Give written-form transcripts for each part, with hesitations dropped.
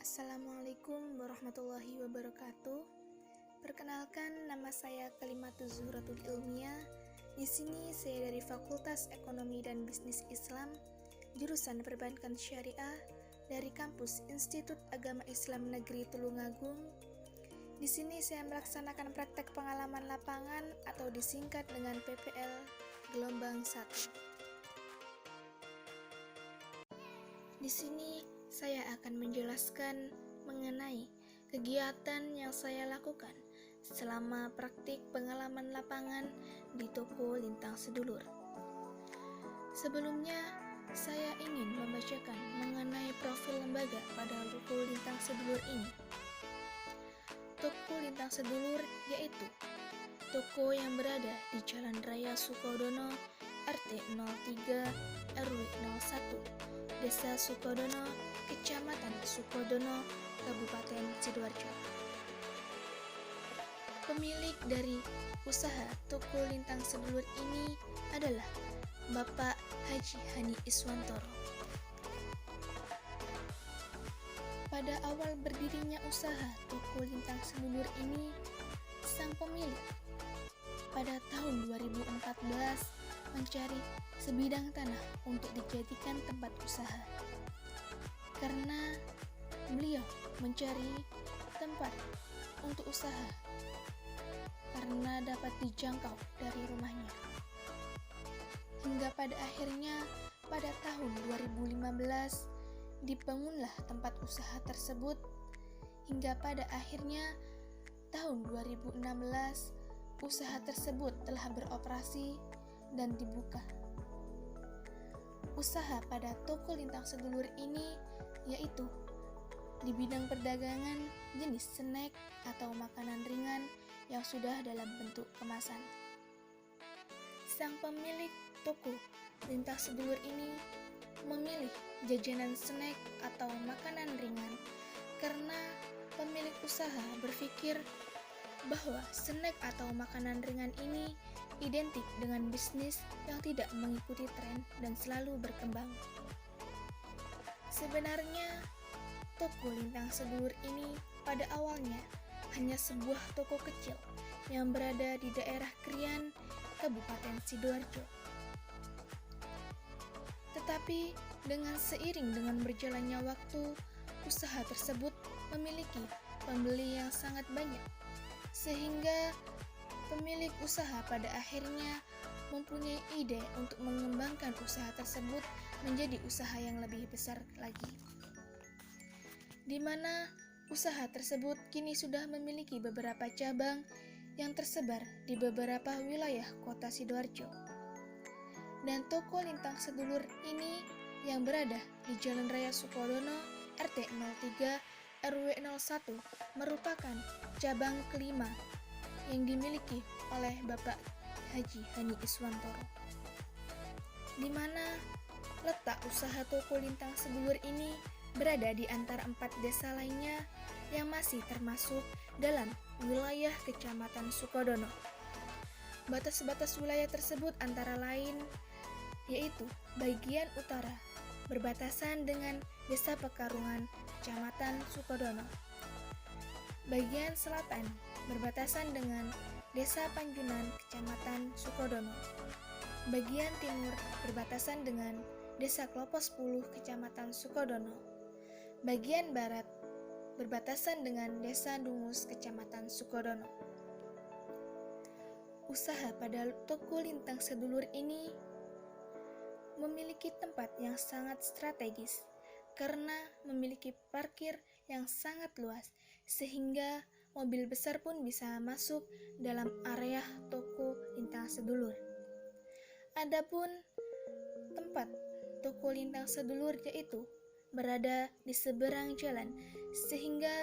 Assalamualaikum warahmatullahi wabarakatuh. Perkenalkan, nama saya Kalimatuz Zuhratul Ilmiah. Di sini saya dari Fakultas Ekonomi dan Bisnis Islam, jurusan Perbankan Syariah dari kampus Institut Agama Islam Negeri Tulungagung. Di sini saya melaksanakan praktek pengalaman lapangan atau disingkat dengan PPL gelombang 1. Di sini saya akan menjelaskan mengenai kegiatan yang saya lakukan selama praktik pengalaman lapangan di toko Lintang Sedulur. Sebelumnya, saya ingin membacakan mengenai profil lembaga pada toko Lintang Sedulur ini. Toko Lintang Sedulur yaitu toko yang berada di Jalan Raya Sukodono, RT 03, RW 01, Desa Sukodono, Kecamatan Sukodono, Kabupaten Sidoarjo. Pemilik dari usaha toko Lintang Sedulur ini adalah Bapak Haji Hani Iswantoro. Pada awal berdirinya usaha toko Lintang Sedulur ini, sang pemilik pada tahun 2014 mencari sebidang tanah untuk dijadikan tempat usaha. Karena beliau mencari tempat untuk usaha karena dapat dijangkau dari rumahnya. Hingga pada akhirnya pada tahun 2015 dibangunlah tempat usaha tersebut, hingga pada akhirnya tahun 2016 usaha tersebut telah beroperasi dan dibuka. Usaha pada toko Lintang Sedulur ini yaitu di bidang perdagangan jenis snack atau makanan ringan yang sudah dalam bentuk kemasan. Sang pemilik toko Lintang Sedulur ini memilih jajanan snack atau makanan ringan karena pemilik usaha berpikir bahwa snack atau makanan ringan ini identik dengan bisnis yang tidak mengikuti tren dan selalu berkembang. Sebenarnya, toko Lintang Sedulur ini pada awalnya hanya sebuah toko kecil yang berada di daerah Krian, Kabupaten Sidoarjo. Tetapi dengan seiring dengan berjalannya waktu, usaha tersebut memiliki pembeli yang sangat banyak. sehingga pemilik usaha pada akhirnya mempunyai ide untuk mengembangkan usaha tersebut menjadi usaha yang lebih besar lagi, di mana usaha tersebut kini sudah memiliki beberapa cabang yang tersebar di beberapa wilayah kota Sidoarjo. Dan toko Lintang Sedulur ini yang berada di Jalan Raya Sukodono RT 03 RW 01 merupakan cabang kelima yang dimiliki oleh Bapak Haji Hani Iswantoro, di mana letak usaha toko Lintang Sedulur ini berada di antara 4 desa lainnya yang masih termasuk dalam wilayah Kecamatan Sukodono. Batas-batas wilayah tersebut antara lain yaitu bagian utara berbatasan dengan Desa Pekarungan, Kecamatan Sukodono. Bagian selatan berbatasan dengan Desa Panjunan, Kecamatan Sukodono. Bagian timur berbatasan dengan Desa Klopo 10, Kecamatan Sukodono. Bagian barat berbatasan dengan Desa Dungus, Kecamatan Sukodono. Usaha pada toko Lintang Sedulur ini memiliki tempat yang sangat strategis karena memiliki parkir yang sangat luas sehingga mobil besar pun bisa masuk dalam area toko Lintang Sedulur. Adapun tempat toko Lintang Sedulur yaitu berada di seberang jalan sehingga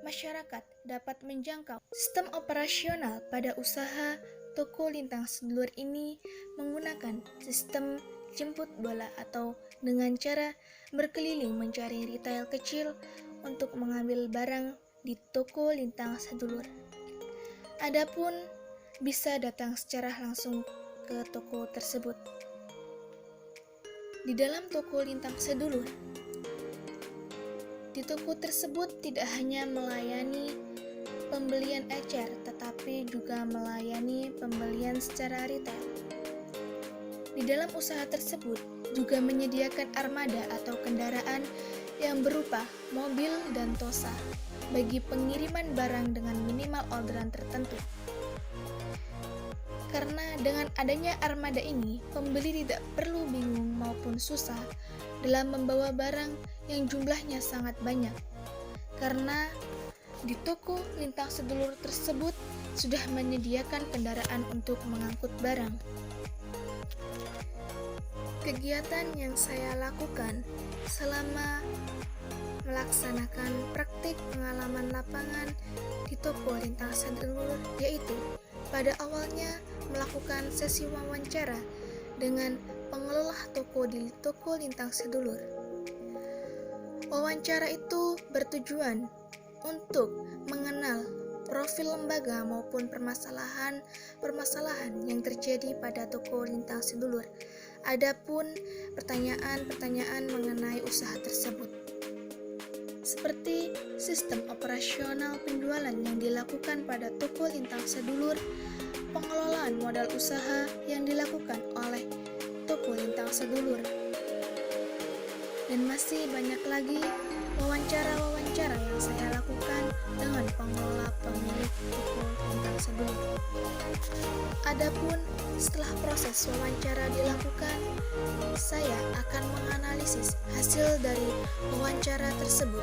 masyarakat dapat menjangkau. Sistem operasional pada usaha toko Lintang Sedulur ini menggunakan sistem jemput bola atau dengan cara berkeliling mencari retail kecil untuk mengambil barang di toko Lintang Sedulur. Adapun bisa datang secara langsung ke toko tersebut. Di dalam toko Lintang Sedulur, di toko tersebut tidak hanya melayani pembelian ecer, tetapi juga melayani pembelian secara retail. Di dalam usaha tersebut juga menyediakan armada atau kendaraan yang berupa mobil dan tosa bagi pengiriman barang dengan minimal orderan tertentu. Karena dengan adanya armada ini, pembeli tidak perlu bingung maupun susah dalam membawa barang yang jumlahnya sangat banyak. Karena di toko Lintang Sedulur tersebut sudah menyediakan kendaraan untuk mengangkut barang. Kegiatan yang saya lakukan selama melaksanakan praktik pengalaman lapangan di toko Lintang Sedulur yaitu pada awalnya melakukan sesi wawancara dengan pengelola toko di toko Lintang Sedulur. Wawancara itu bertujuan untuk mengenal profil lembaga maupun permasalahan yang terjadi pada toko Lintang Sedulur. Adapun pertanyaan-pertanyaan mengenai usaha tersebut, seperti sistem operasional penjualan yang dilakukan pada toko Lintang Sedulur, pengelolaan modal usaha yang dilakukan oleh toko Lintang Sedulur, dan masih banyak lagi wawancara-wawancara yang saya lakukan dengan pengelola pemilik toko Lintang Sedulur. Adapun setelah proses wawancara dilakukan, saya akan menganalisis hasil dari wawancara tersebut.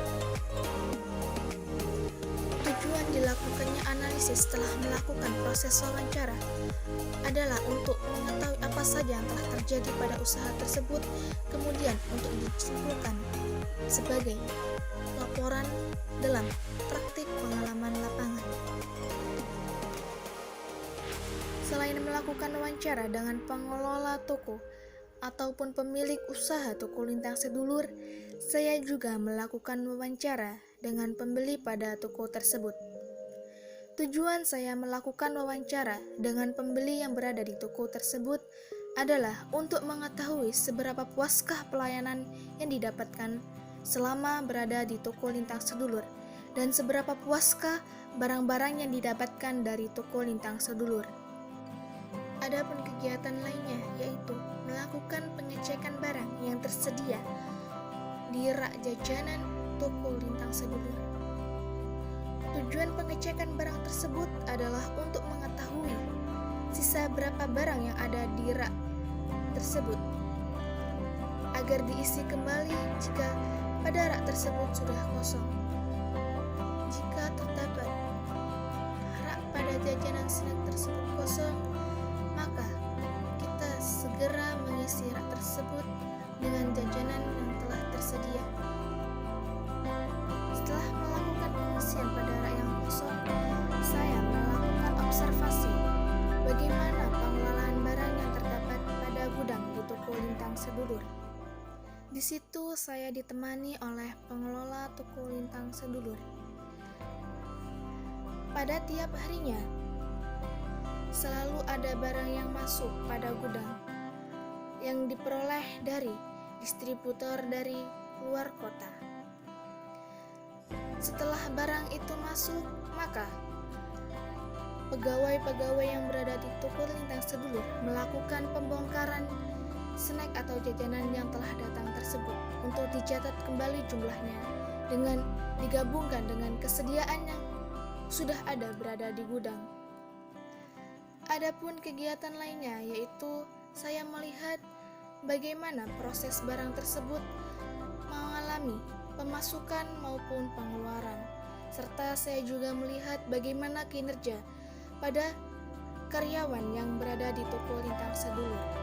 Tujuan dilakukannya analisis setelah melakukan proses wawancara adalah untuk mengetahui apa saja yang telah terjadi pada usaha tersebut, kemudian untuk disimpulkan sebagai laporan dalam praktik pengalaman lapangan. Selain melakukan wawancara dengan pengelola toko ataupun pemilik usaha toko Lintang Sedulur, saya juga melakukan wawancara dengan pembeli pada toko tersebut. Tujuan saya melakukan wawancara dengan pembeli yang berada di toko tersebut adalah untuk mengetahui seberapa puaskah pelayanan yang didapatkan selama berada di toko Lintang Sedulur dan seberapa puaskah barang-barang yang didapatkan dari toko Lintang Sedulur. Adapun kegiatan lainnya yaitu melakukan pengecekan barang yang tersedia di rak jajanan toko Lintang Sedulur. Tujuan pengecekan barang tersebut adalah untuk mengetahui sisa berapa barang yang ada di rak tersebut, agar diisi kembali jika pada rak tersebut sudah kosong. Jika terdapat rak pada jajanan snack tersebut kosong, maka kita segera mengisi rak tersebut dengan jajanan yang telah tersedia. Setelah melakukan pengisian pada rak yang kosong, saya melakukan observasi bagaimana pengelolaan barang yang terdapat pada gudang di toko Lintang Sedulur. Di situ saya ditemani oleh pengelola toko Lintang Sedulur. Pada tiap harinya, selalu ada barang yang masuk pada gudang yang diperoleh dari distributor dari luar kota. Setelah barang itu masuk, maka pegawai-pegawai yang berada di toko Lintang Sedulur melakukan pembongkaran snack atau jajanan yang telah datang tersebut untuk dicatat kembali jumlahnya dengan digabungkan dengan kesediaan yang sudah ada berada di gudang. Adapun kegiatan lainnya yaitu saya melihat bagaimana proses barang tersebut mengalami pemasukan maupun pengeluaran, serta saya juga melihat bagaimana kinerja pada karyawan yang berada di toko Lintang Sedulur.